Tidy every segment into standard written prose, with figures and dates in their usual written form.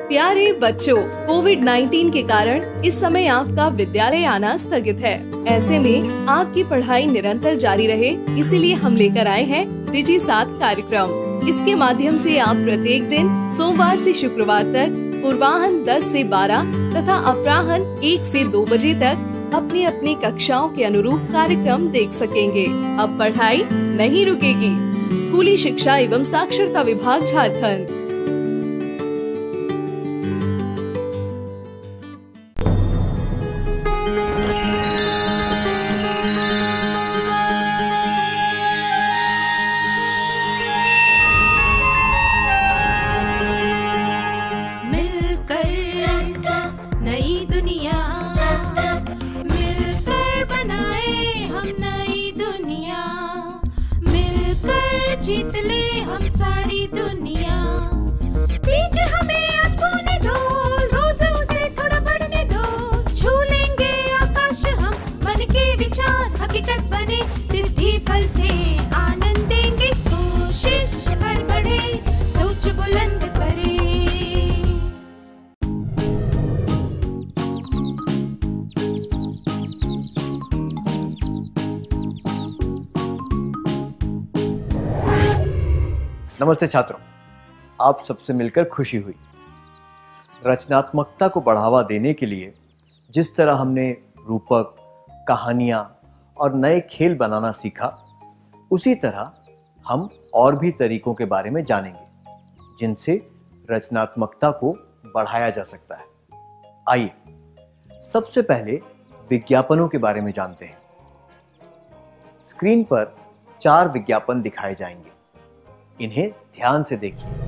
प्यारे बच्चों, कोविड-19 के कारण इस समय आपका विद्यालय आना स्थगित है। ऐसे में आपकी पढ़ाई निरंतर जारी रहे, इसीलिए हम लेकर आए हैं डिजी साथ कार्यक्रम। इसके माध्यम से आप प्रत्येक दिन सोमवार से शुक्रवार तक पूर्वाह्न 10 से 12 तथा अपराह्न 1 से 2 बजे तक अपनी अपनी कक्षाओं के अनुरूप कार्यक्रम देख सकेंगे। अब पढ़ाई नहीं रुकेगी। स्कूली शिक्षा एवं साक्षरता विभाग झारखंड। जीत ले हम सारी दुनिया। बीच हमें आज बोने दो, रोज उसे थोड़ा बढ़ने दो। छू लेंगे आकाश हम, मन के विचार हकीकत बने। सिद्धि फल से आनंद देंगे, कोशिश कर बढ़े, सोच बुलंद करे। नमस्ते छात्रों, आप सबसे मिलकर खुशी हुई। रचनात्मकता को बढ़ावा देने के लिए जिस तरह हमने रूपक, कहानियाँ और नए खेल बनाना सीखा, उसी तरह हम और भी तरीकों के बारे में जानेंगे जिनसे रचनात्मकता को बढ़ाया जा सकता है। आइए सबसे पहले विज्ञापनों के बारे में जानते हैं। स्क्रीन पर 4 विज्ञापन दिखाए जाएंगे, इन्हें ध्यान से देखिए।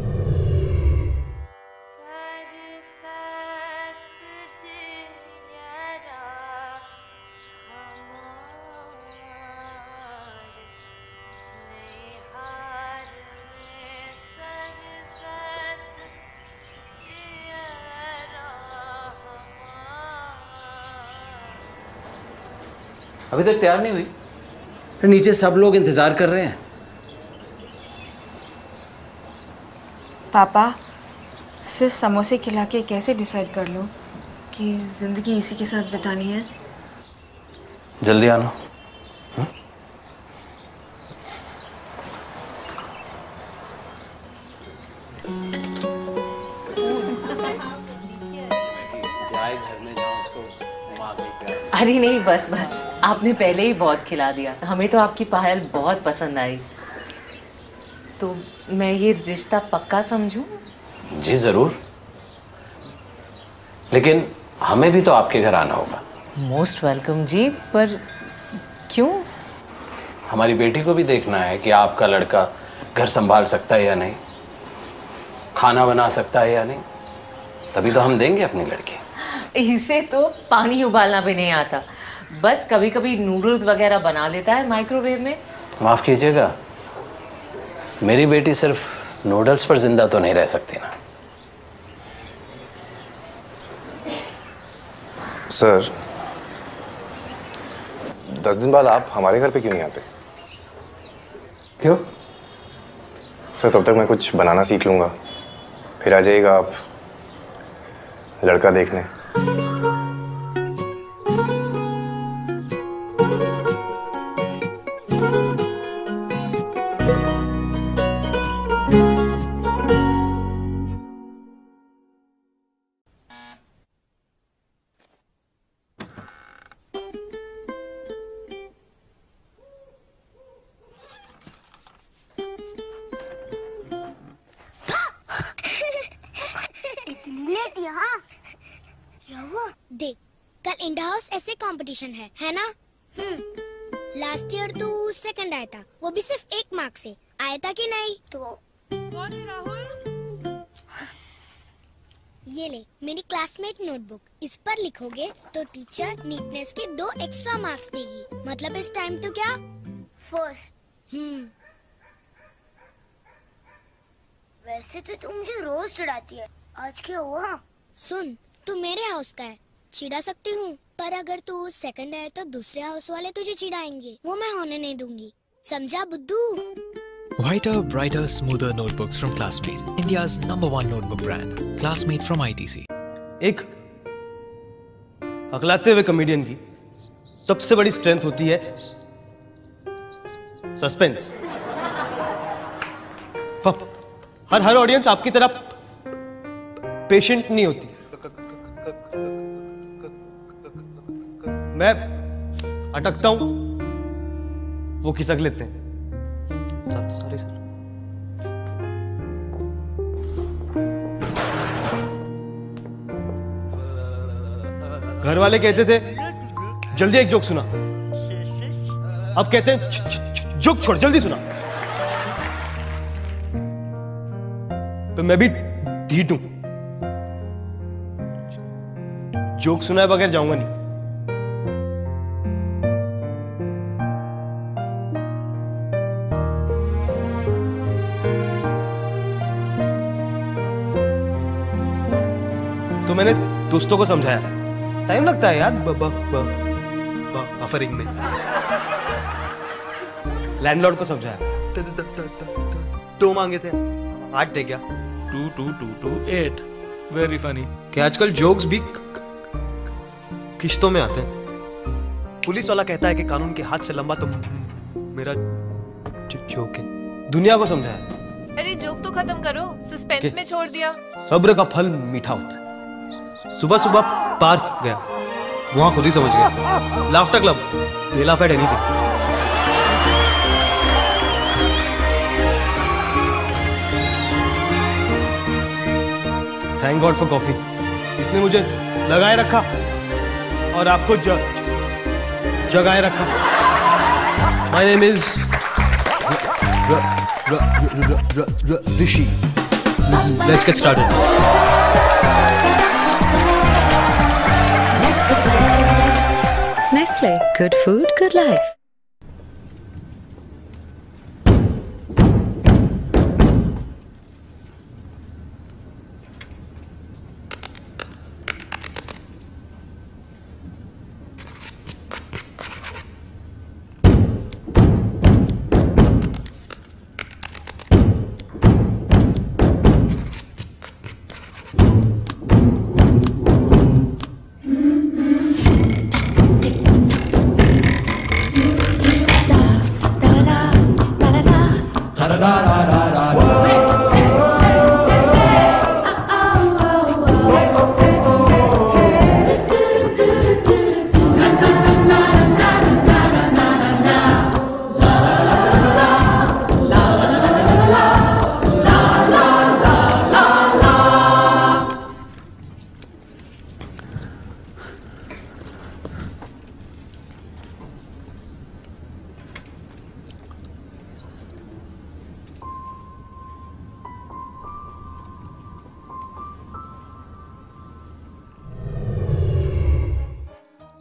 अभी तक तैयार नहीं हुई? नीचे सब लोग इंतजार कर रहे हैं। पापा, सिर्फ समोसे खिला के कैसे डिसाइड कर लूं कि जिंदगी इसी के साथ बितानी है? जल्दी आना। अरे नहीं, बस बस, आपने पहले ही बहुत खिला दिया। हमें तो आपकी पायल बहुत पसंद आई, तो मैं ये रिश्ता पक्का समझूं? जी जरूर, लेकिन हमें भी तो आपके घर आना होगा। मोस्ट वेलकम जी, पर क्यों? हमारी बेटी को भी देखना है कि आपका लड़का घर संभाल सकता है या नहीं, खाना बना सकता है या नहीं, तभी तो हम देंगे अपनी लड़की। इसे तो पानी उबालना भी नहीं आता, बस कभी कभी नूडल्स वगैरह बना लेता है माइक्रोवेव में। माफ कीजिएगा, मेरी बेटी सिर्फ नूडल्स पर जिंदा तो नहीं रह सकती ना। सर, 10 दिन बाद आप हमारे घर पे क्यों नहीं आते? क्यों? सर, तब तक मैं कुछ बनाना सीख लूंगा, फिर आ जाइएगा आप लड़का देखने। देख, कल इंडा हाउस ऐसे कंपटीशन है ना? लास्ट ईयर तू सेकंड आया था, वो भी सिर्फ 1 मार्क से। आया था कि नहीं? तो कौन है राहुल? ये ले मेरी क्लासमेट नोटबुक, इस पर लिखोगे तो टीचर नीटनेस के 2 एक्स्ट्रा मार्क्स देगी। मतलब इस टाइम तो क्या फर्स्ट। वैसे तो तुम मुझे रोज चिढ़ाती है, आज क्या हुआ? सुन, तू मेरे हाउस का है, चिढ़ा सकती हूँ, पर अगर तू सेकंड आए तो दूसरे हाउस वाले तुझे चिढ़ाएंगे, वो मैं होने नहीं दूंगी। समझा बुद्धू? Whiter, brighter, smoother notebooks from Classmate, India's #1 notebook brand. Classmate from ITC. एक हकलाते हुए कॉमेडियन की सबसे बड़ी स्ट्रेंथ होती है सस्पेंस। हर ऑडियंस आपकी तरह पेशेंट नहीं होती। मैं अटकता हूं, वो खिसक लेते हैं। Sorry sir. घर वाले कहते थे जल्दी एक जोक सुना, अब कहते हैं जोक छोड़ जल्दी सुना। तो मैं भी ढीठ हूं, जोक सुनाए बगैर जाऊंगा नहीं। तो मैंने दोस्तों को समझाया, टाइम लगता है यार बफरिंग में। लैंडलॉर्ड को समझाया, 2 मांगे थे, 8 दे गया। 2 2 2 2 8 वेरी फनी। कि आजकल जोक्स भी किश्तों में आते हैं। पुलिस वाला कहता है कि कानून के हाथ से लंबा तो मेरा जोक है। दुनिया को समझाया, अरे जोक तो खत्म करो, सस्पेंस में छोड़ दिया। सब्र का फल मीठा होता है। सुबह सुबह पार्क गया, वहां खुद ही समझ गया। Laughter club, they laugh at anything। Thank God for coffee, इसने मुझे लगाए रखा और आपको जगाए रखा। My name is Rishi. Let's get started. Nestle, good food, good life.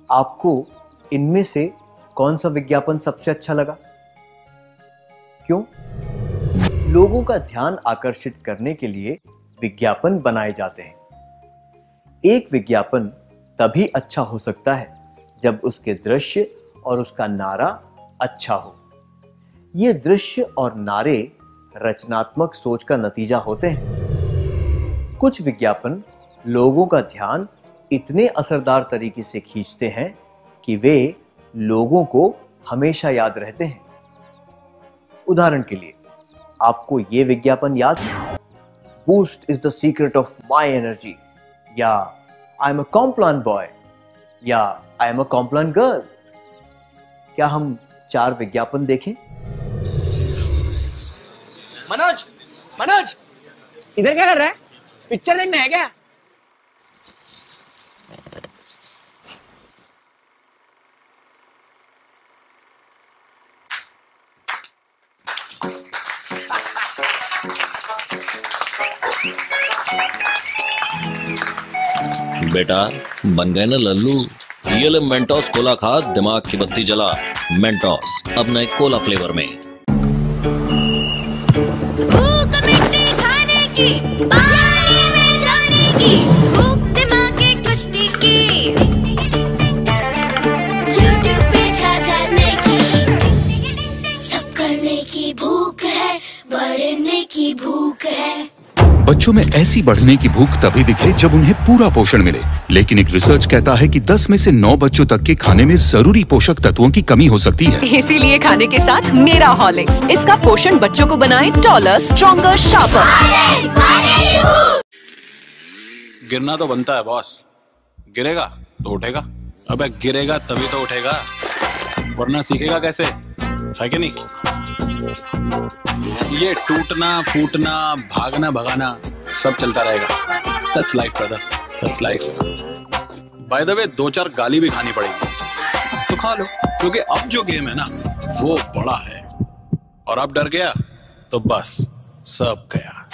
आपको इनमें से कौन सा विज्ञापन सबसे अच्छा लगा? क्यों? लोगों का ध्यान आकर्षित करने के लिए विज्ञापन बनाए जाते हैं। एक विज्ञापन तभी अच्छा हो सकता है जब उसके दृश्य और उसका नारा अच्छा हो। ये दृश्य और नारे रचनात्मक सोच का नतीजा होते हैं। कुछ विज्ञापन लोगों का ध्यान इतने असरदार तरीके से खींचते हैं कि वे लोगों को हमेशा याद रहते हैं। उदाहरण के लिए, आपको ये विज्ञापन याद है? Boost is the secret of my energy, या I am a Complan boy, या I am a Complan girl. क्या हम 4 विज्ञापन देखें? मनोज, मनोज, इधर क्या कर रहा है? पिक्चर देखना है क्या? बेटा बन गए ना लल्लू। ये ले मेंटोस कोला खा, दिमाग की बत्ती जला। मेंटोस अब नए कोला फ्लेवर में। भूख मिट्टी खाने की, पानी में जाने की, भूख दिमाग की कुश्ती की, YouTube पे छा जाने की, सब करने की भूख है। बच्चों में ऐसी बढ़ने की भूख तभी दिखे जब उन्हें पूरा पोषण मिले, लेकिन एक रिसर्च कहता है कि 10 में से 9 बच्चों तक के खाने में जरूरी पोषक तत्वों की कमी हो सकती है। इसीलिए खाने के साथ मेरा हॉर्लिक्स, इसका पोषण बच्चों को बनाए टॉलर, स्ट्रॉन्गर, शार्पर। गिरना तो बनता है बॉस, गिरेगा तो उठेगा। अबे गिरेगा तभी तो उठेगा, वरना सीखेगा कैसे, है कि नहीं? ये टूटना फूटना, भागना भगाना सब चलता रहेगा। That's life brother, that's life. By the way 2-4 गाली भी खानी पड़ेगी तो खा लो, क्योंकि अब जो गेम है ना वो बड़ा है, और अब डर गया तो बस सब गया।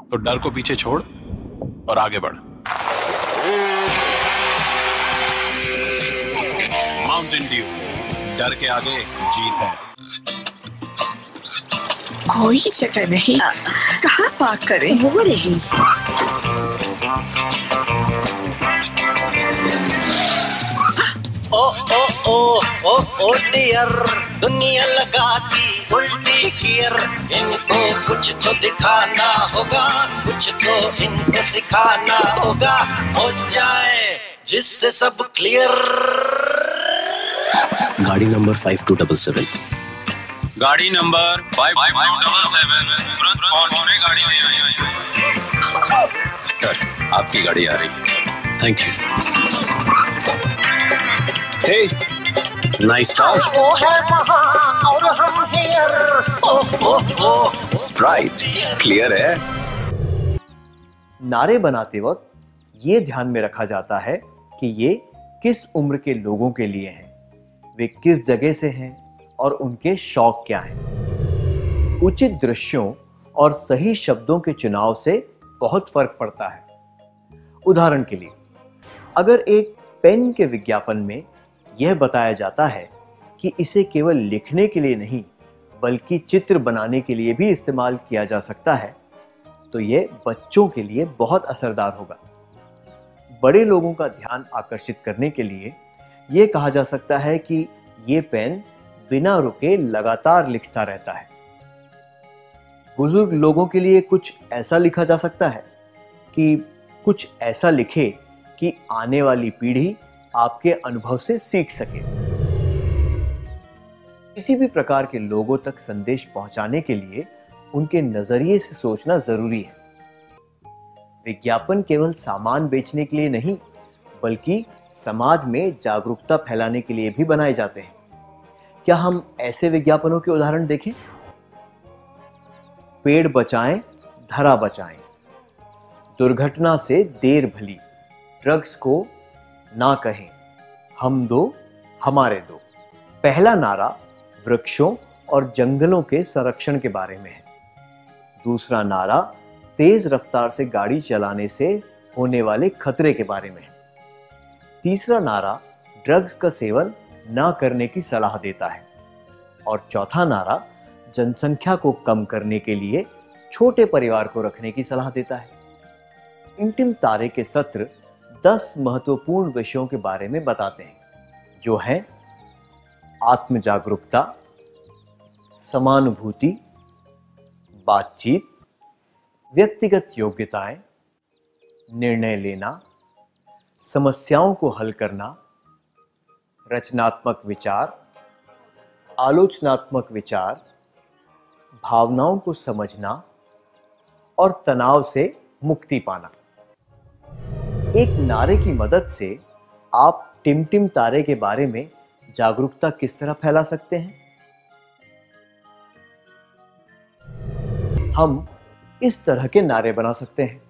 तो डर को पीछे छोड़ और आगे बढ़। माउंटेन ड्यू, डर के आगे जीत है। कोई जगह नहीं, कहाँ पार्क करें? वो रही। ओ ओ ओ ओ ओ डियर, दुनिया लगाती उल्टी गियर। इनको कुछ तो दिखाना होगा, कुछ तो इनको सिखाना होगा, हो जाए जिससे सब क्लियर। गाड़ी नंबर 5277। गाड़ी नंबर 5277 गाड़ी सर, आपकी गाड़ी आ रही है। Thank you. Hey, nice talk. वो है वहाँ और हम here. Oh oh oh, Sprite clear है। नारे बनाते वक्त ये ध्यान में रखा जाता है कि ये किस उम्र के लोगों के लिए हैं, वे किस जगह से हैं और उनके शौक क्या हैं। उचित दृश्यों और सही शब्दों के चुनाव से बहुत फर्क पड़ता है। उदाहरण के लिए, अगर एक पेन के विज्ञापन में यह बताया जाता है कि इसे केवल लिखने के लिए नहीं बल्कि चित्र बनाने के लिए भी इस्तेमाल किया जा सकता है, तो यह बच्चों के लिए बहुत असरदार होगा। बड़े लोगों का ध्यान आकर्षित करने के लिए यह कहा जा सकता है कि ये पेन बिना रुके लगातार लिखता रहता है। बुजुर्ग लोगों के लिए कुछ ऐसा लिखा जा सकता है कि कुछ ऐसा लिखे कि आने वाली पीढ़ी आपके अनुभव से सीख सके। किसी भी प्रकार के लोगों तक संदेश पहुंचाने के लिए उनके नजरिए से सोचना जरूरी है। विज्ञापन केवल सामान बेचने के लिए नहीं बल्कि समाज में जागरूकता फैलाने के लिए भी बनाए जाते हैं। क्या हम ऐसे विज्ञापनों के उदाहरण देखें? पेड़ बचाएं, धरा बचाएं, दुर्घटना से देर भली, ड्रग्स को ना कहें, हम दो हमारे दो। पहला नारा वृक्षों और जंगलों के संरक्षण के बारे में है। दूसरा नारा तेज रफ्तार से गाड़ी चलाने से होने वाले खतरे के बारे में है। तीसरा नारा ड्रग्स का सेवन ना करने की सलाह देता है। और चौथा नारा जनसंख्या को कम करने के लिए छोटे परिवार को रखने की सलाह देता है। इंटिम तारे के सत्र 10 महत्वपूर्ण विषयों के बारे में बताते हैं, जो हैं आत्म जागरूकता, समानुभूति, बातचीत, व्यक्तिगत योग्यताएं, निर्णय लेना, समस्याओं को हल करना, रचनात्मक विचार, आलोचनात्मक विचार, भावनाओं को समझना और तनाव से मुक्ति पाना। एक नारे की मदद से आप टिमटिम तारे के बारे में जागरूकता किस तरह फैला सकते हैं? हम इस तरह के नारे बना सकते हैं।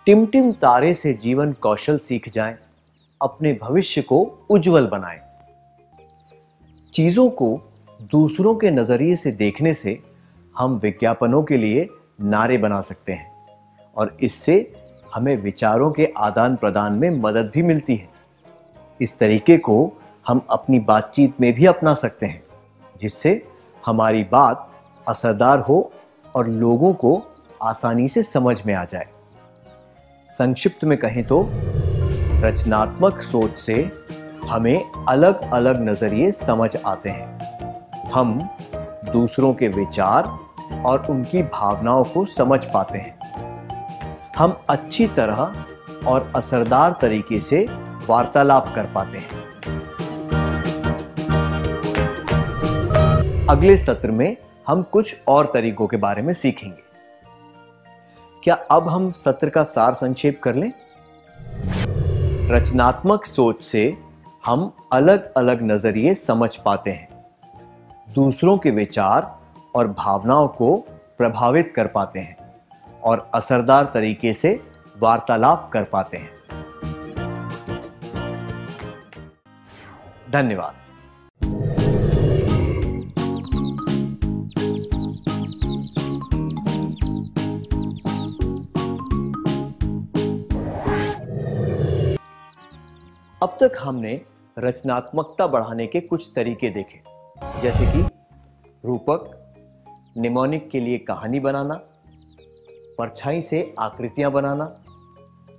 टिमटिम तारे से जीवन कौशल सीख जाएं, अपने भविष्य को उज्जवल बनाएं। चीजों को दूसरों के नजरिए से देखने से हम विज्ञापनों के लिए नारे बना सकते हैं और इससे हमें विचारों के आदान प्रदान में मदद भी मिलती है। इस तरीके को हम अपनी बातचीत में भी अपना सकते हैं, जिससे हमारी बात असरदार हो और लोगों को आसानी से समझ में आ जाए। संक्षिप्त में कहें तो रचनात्मक सोच से हमें अलग अलग नजरिए समझ आते हैं। हम दूसरों के विचार और उनकी भावनाओं को समझ पाते हैं। हम अच्छी तरह और असरदार तरीके से वार्तालाप कर पाते हैं। अगले सत्र में हम कुछ और तरीकों के बारे में सीखेंगे। क्या अब हम सत्र का सार संक्षेप कर लें? रचनात्मक सोच से हम अलग अलग नजरिए समझ पाते हैं, दूसरों के विचार और भावनाओं को प्रभावित कर पाते हैं और असरदार तरीके से वार्तालाप कर पाते हैं। धन्यवाद। अब तक हमने रचनात्मकता बढ़ाने के कुछ तरीके देखे, जैसे कि रूपक, निमोनिक के लिए कहानी बनाना, परछाई से आकृतियां बनाना,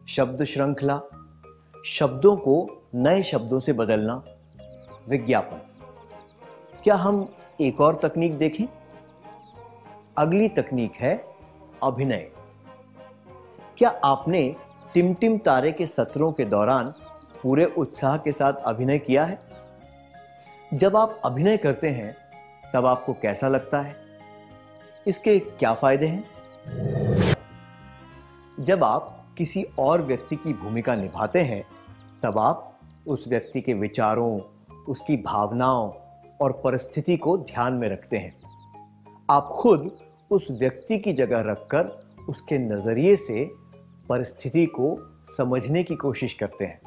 शब्द श्रृंखला, शब्दों को नए शब्दों से बदलना, विज्ञापन। क्या हम एक और तकनीक देखें? अगली तकनीक है अभिनय। क्या आपने टिमटिम तारे के सत्रों के दौरान पूरे उत्साह के साथ अभिनय किया है? जब आप अभिनय करते हैं तब आपको कैसा लगता है? इसके क्या फायदे हैं? जब आप किसी और व्यक्ति की भूमिका निभाते हैं तब आप उस व्यक्ति के विचारों, उसकी भावनाओं और परिस्थिति को ध्यान में रखते हैं। आप खुद उस व्यक्ति की जगह रखकर उसके नजरिए से परिस्थिति को समझने की कोशिश करते हैं।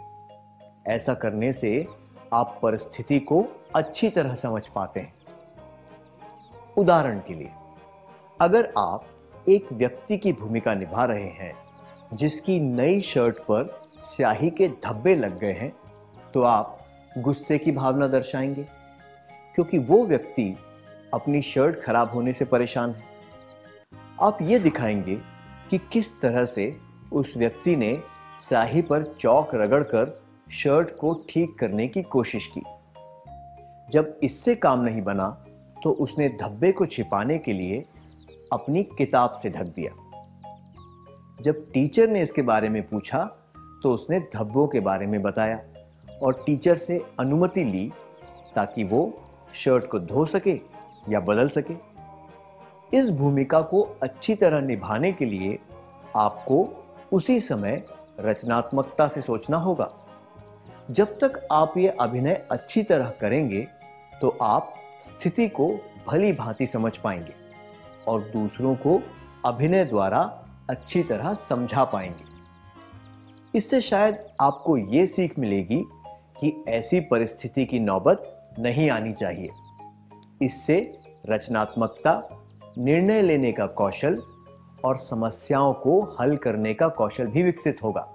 ऐसा करने से आप परिस्थिति को अच्छी तरह समझ पाते हैं। उदाहरण के लिए, अगर आप एक व्यक्ति की भूमिका निभा रहे हैं जिसकी नई शर्ट पर स्याही के धब्बे लग गए हैं, तो आप गुस्से की भावना दर्शाएंगे क्योंकि वो व्यक्ति अपनी शर्ट खराब होने से परेशान है। आप ये दिखाएंगे कि किस तरह से उस व्यक्ति ने स्याही पर चौक रगड़कर शर्ट को ठीक करने की कोशिश की। जब इससे काम नहीं बना तो उसने धब्बे को छिपाने के लिए अपनी किताब से ढक दिया। जब टीचर ने इसके बारे में पूछा तो उसने धब्बों के बारे में बताया और टीचर से अनुमति ली ताकि वो शर्ट को धो सके या बदल सके। इस भूमिका को अच्छी तरह निभाने के लिए आपको उसी समय रचनात्मकता से सोचना होगा। जब तक आप ये अभिनय अच्छी तरह करेंगे तो आप स्थिति को भली भांति समझ पाएंगे और दूसरों को अभिनय द्वारा अच्छी तरह समझा पाएंगे। इससे शायद आपको ये सीख मिलेगी कि ऐसी परिस्थिति की नौबत नहीं आनी चाहिए। इससे रचनात्मकता, निर्णय लेने का कौशल और समस्याओं को हल करने का कौशल भी विकसित होगा।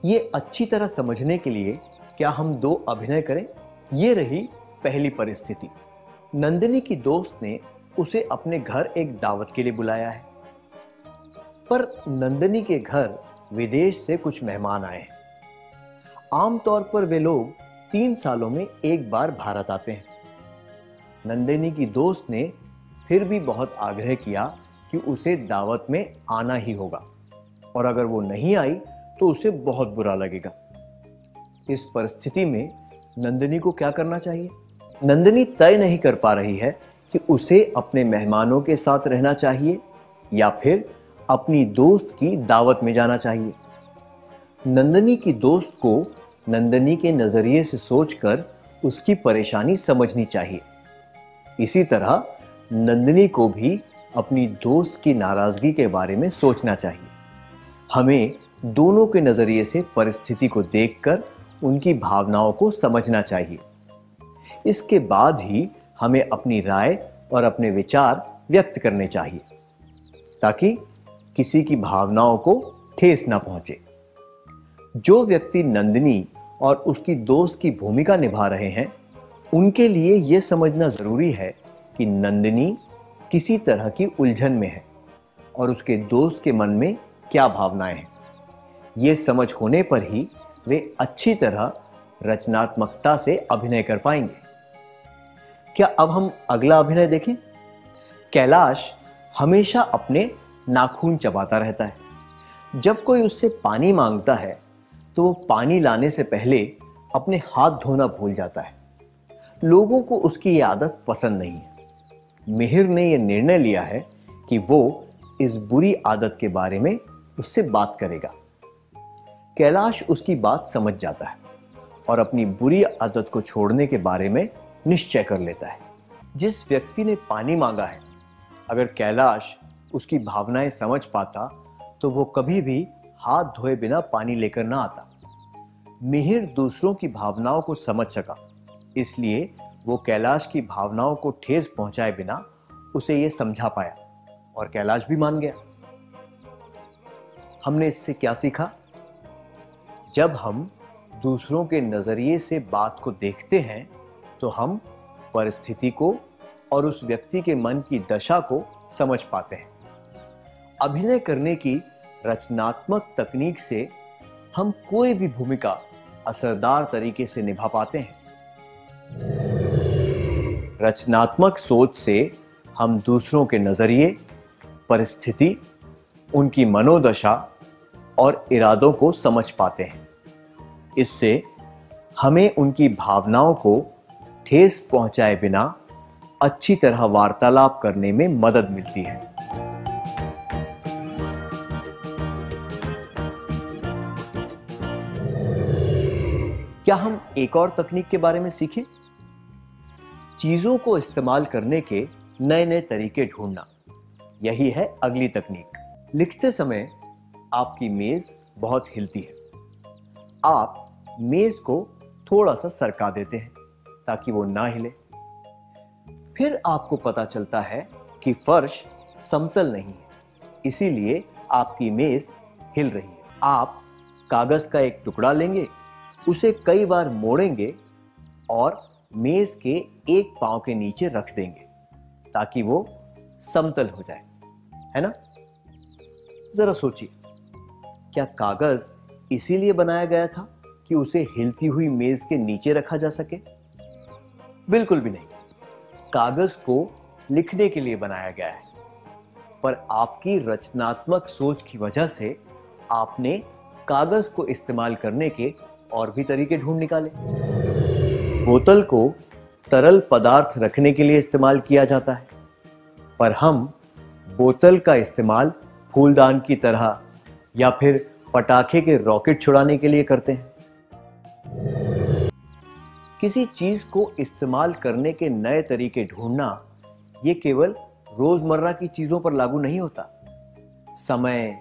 ये अच्छी तरह समझने के लिए क्या हम दो अभिनय करें? ये रही पहली परिस्थिति। नंदिनी की दोस्त ने उसे अपने घर एक दावत के लिए बुलाया है, पर नंदिनी के घर विदेश से कुछ मेहमान आए हैं। आमतौर पर वे लोग 3 सालों में एक बार भारत आते हैं। नंदिनी की दोस्त ने फिर भी बहुत आग्रह किया कि उसे दावत में आना ही होगा और अगर वो नहीं आई तो उसे बहुत बुरा लगेगा। इस परिस्थिति में नंदिनी को क्या करना चाहिए? नंदिनी तय नहीं कर पा रही है कि उसे अपने मेहमानों के साथ रहना चाहिए या फिर अपनी दोस्त की दावत में जाना चाहिए। नंदिनी की दोस्त को नंदिनी के नजरिए से सोचकर उसकी परेशानी समझनी चाहिए। इसी तरह नंदिनी को भी अपनी दोस्त की नाराजगी के बारे में सोचना चाहिए। हमें दोनों के नजरिए से परिस्थिति को देखकर उनकी भावनाओं को समझना चाहिए। इसके बाद ही हमें अपनी राय और अपने विचार व्यक्त करने चाहिए ताकि किसी की भावनाओं को ठेस ना पहुंचे। जो व्यक्ति नंदिनी और उसकी दोस्त की भूमिका निभा रहे हैं, उनके लिए यह समझना जरूरी है कि नंदिनी किसी तरह की उलझन में है और उसके दोस्त के मन में क्या भावनाएं हैं। ये समझ होने पर ही वे अच्छी तरह रचनात्मकता से अभिनय कर पाएंगे। क्या अब हम अगला अभिनय देखें? कैलाश हमेशा अपने नाखून चबाता रहता है। जब कोई उससे पानी मांगता है तो वो पानी लाने से पहले अपने हाथ धोना भूल जाता है। लोगों को उसकी ये आदत पसंद नहीं है। मिहिर ने यह निर्णय लिया है कि वो इस बुरी आदत के बारे में उससे बात करेगा। कैलाश उसकी बात समझ जाता है और अपनी बुरी आदत को छोड़ने के बारे में निश्चय कर लेता है। जिस व्यक्ति ने पानी मांगा है, अगर कैलाश उसकी भावनाएं समझ पाता तो वो कभी भी हाथ धोए बिना पानी लेकर ना आता। मिहिर दूसरों की भावनाओं को समझ सका, इसलिए वो कैलाश की भावनाओं को ठेस पहुंचाए बिना उसे ये समझा पाया और कैलाश भी मान गया। हमने इससे क्या सीखा? जब हम दूसरों के नजरिए से बात को देखते हैं तो हम परिस्थिति को और उस व्यक्ति के मन की दशा को समझ पाते हैं। अभिनय करने की रचनात्मक तकनीक से हम कोई भी भूमिका असरदार तरीके से निभा पाते हैं। रचनात्मक सोच से हम दूसरों के नजरिए, परिस्थिति, उनकी मनोदशा और इरादों को समझ पाते हैं। इससे हमें उनकी भावनाओं को ठेस पहुंचाए बिना अच्छी तरह वार्तालाप करने में मदद मिलती है। क्या हम एक और तकनीक के बारे में सीखें? चीजों को इस्तेमाल करने के नए नए तरीके ढूंढना। यही है अगली तकनीक। लिखते समय आपकी मेज बहुत हिलती है। आप मेज को थोड़ा सा सरका देते हैं ताकि वो ना हिले। फिर आपको पता चलता है कि फर्श समतल नहीं है, इसीलिए आपकी मेज हिल रही है। आप कागज का एक टुकड़ा लेंगे, उसे कई बार मोड़ेंगे और मेज के एक पांव के नीचे रख देंगे ताकि वो समतल हो जाए, है ना? जरा सोचिए, क्या कागज इसीलिए बनाया गया था कि उसे हिलती हुई मेज के नीचे रखा जा सके? बिल्कुल भी नहीं। कागज को लिखने के लिए बनाया गया है, पर आपकी रचनात्मक सोच की वजह से आपने कागज को इस्तेमाल करने के और भी तरीके ढूंढ निकाले। बोतल को तरल पदार्थ रखने के लिए इस्तेमाल किया जाता है, पर हम बोतल का इस्तेमाल फूलदान की तरह या फिर पटाखे के रॉकेट छुड़ाने के लिए करते हैं। किसी चीज को इस्तेमाल करने के नए तरीके ढूंढना ये केवल रोजमर्रा की चीजों पर लागू नहीं होता। समय,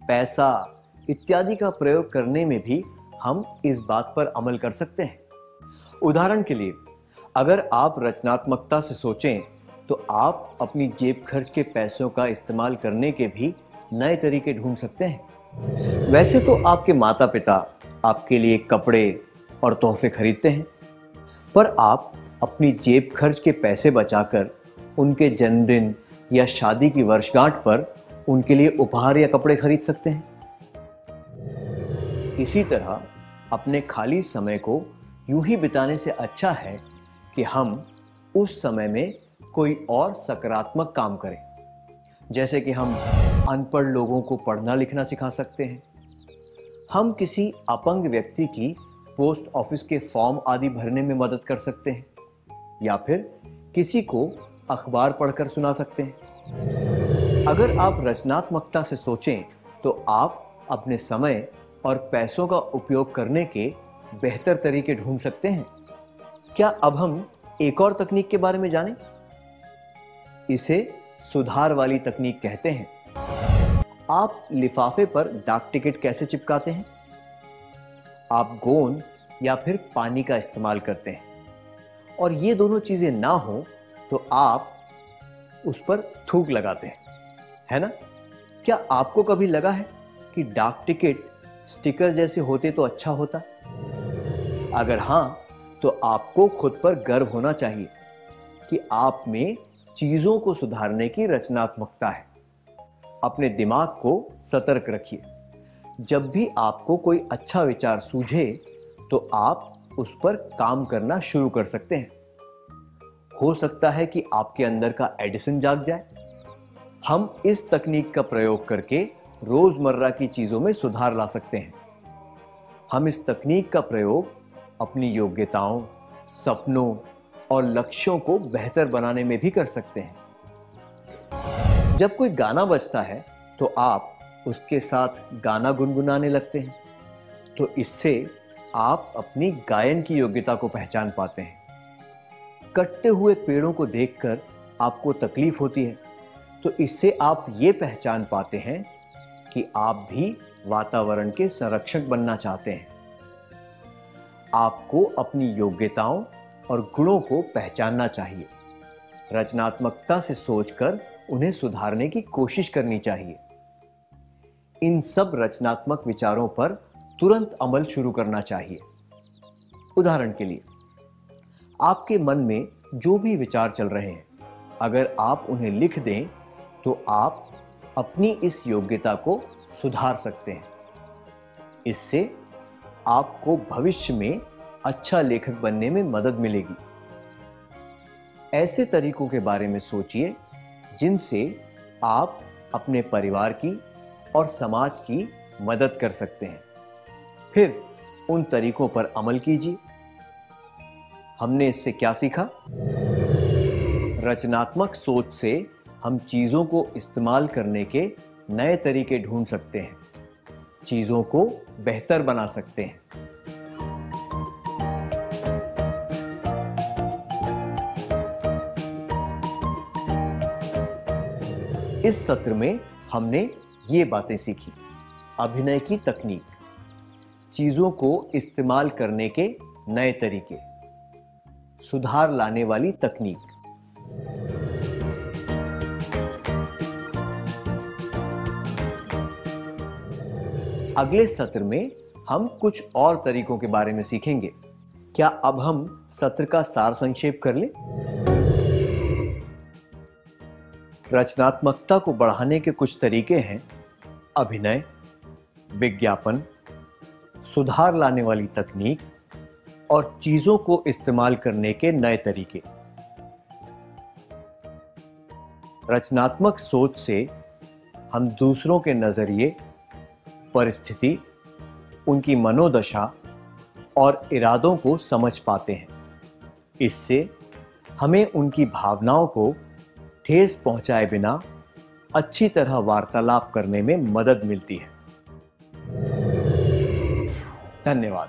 पैसा इत्यादि का प्रयोग करने में भी हम इस बात पर अमल कर सकते हैं। उदाहरण के लिए, अगर आप रचनात्मकता से सोचें तो आप अपनी जेब खर्च के पैसों का इस्तेमाल करने के भी नए तरीके ढूंढ सकते हैं। वैसे तो आपके माता पिता आपके लिए कपड़े और तोहफे खरीदते हैं, पर आप अपनी जेब खर्च के पैसे बचाकर उनके जन्मदिन या शादी की वर्षगांठ पर उनके लिए उपहार या कपड़े खरीद सकते हैं। इसी तरह अपने खाली समय को यूं ही बिताने से अच्छा है कि हम उस समय में कोई और सकारात्मक काम करें। जैसे कि हम अनपढ़ लोगों को पढ़ना लिखना सिखा सकते हैं, हम किसी अपंग व्यक्ति की पोस्ट ऑफिस के फॉर्म आदि भरने में मदद कर सकते हैं, या फिर किसी को अखबार पढ़कर सुना सकते हैं। अगर आप रचनात्मकता से सोचें तो आप अपने समय और पैसों का उपयोग करने के बेहतर तरीके ढूंढ सकते हैं। क्या अब हम एक और तकनीक के बारे में जानें? इसे सुधार वाली तकनीक कहते हैं। आप लिफाफे पर डाक टिकट कैसे चिपकाते हैं? आप गोंद या फिर पानी का इस्तेमाल करते हैं, और ये दोनों चीजें ना हो तो आप उस पर थूक लगाते हैं, है ना? क्या आपको कभी लगा है कि डाक टिकट स्टिकर जैसे होते तो अच्छा होता? अगर हां, तो आपको खुद पर गर्व होना चाहिए कि आप में चीजों को सुधारने की रचनात्मकता है। अपने दिमाग को सतर्क रखिए। जब भी आपको कोई अच्छा विचार सूझे तो आप उस पर काम करना शुरू कर सकते हैं। हो सकता है कि आपके अंदर का एडिसन जाग जाए। हम इस तकनीक का प्रयोग करके रोजमर्रा की चीजों में सुधार ला सकते हैं। हम इस तकनीक का प्रयोग अपनी योग्यताओं, सपनों और लक्ष्यों को बेहतर बनाने में भी कर सकते हैं। जब कोई गाना बजता है तो आप उसके साथ गाना गुनगुनाने लगते हैं, तो इससे आप अपनी गायन की योग्यता को पहचान पाते हैं। कटते हुए पेड़ों को देखकर आपको तकलीफ होती है, तो इससे आप ये पहचान पाते हैं कि आप भी वातावरण के संरक्षक बनना चाहते हैं। आपको अपनी योग्यताओं और गुणों को पहचानना चाहिए। रचनात्मकता से सोचकर उन्हें सुधारने की कोशिश करनी चाहिए। इन सब रचनात्मक विचारों पर तुरंत अमल शुरू करना चाहिए। उदाहरण के लिए, आपके मन में जो भी विचार चल रहे हैं, अगर आप उन्हें लिख दें तो आप अपनी इस योग्यता को सुधार सकते हैं। इससे आपको भविष्य में अच्छा लेखक बनने में मदद मिलेगी। ऐसे तरीकों के बारे में सोचिए जिनसे आप अपने परिवार की और समाज की मदद कर सकते हैं। फिर उन तरीकों पर अमल कीजिए। हमने इससे क्या सीखा? रचनात्मक सोच से हम चीजों को इस्तेमाल करने के नए तरीके ढूंढ सकते हैं, चीजों को बेहतर बना सकते हैं। इस सत्र में हमने ये बातें सीखी: अभिनय की तकनीक, चीजों को इस्तेमाल करने के नए तरीके, सुधार लाने वाली तकनीक। अगले सत्र में हम कुछ और तरीकों के बारे में सीखेंगे। क्या अब हम सत्र का सार संक्षेप कर लें? रचनात्मकता को बढ़ाने के कुछ तरीके हैं: अभिनय, विज्ञापन, सुधार लाने वाली तकनीक और चीजों को इस्तेमाल करने के नए तरीके। रचनात्मक सोच से हम दूसरों के नजरिए, परिस्थिति, उनकी मनोदशा और इरादों को समझ पाते हैं। इससे हमें उनकी भावनाओं को ठेस पहुंचाए बिना अच्छी तरह वार्तालाप करने में मदद मिलती है। धन्यवाद।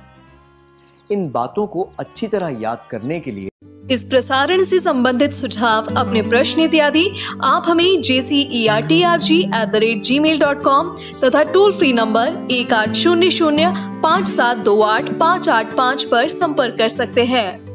इन बातों को अच्छी तरह याद करने के लिए इस प्रसारण से संबंधित सुझाव, अपने प्रश्न इत्यादि आप हमें jcertrg@gmail.com तथा टोल फ्री नंबर 1800 5728 585 पर संपर्क कर सकते हैं।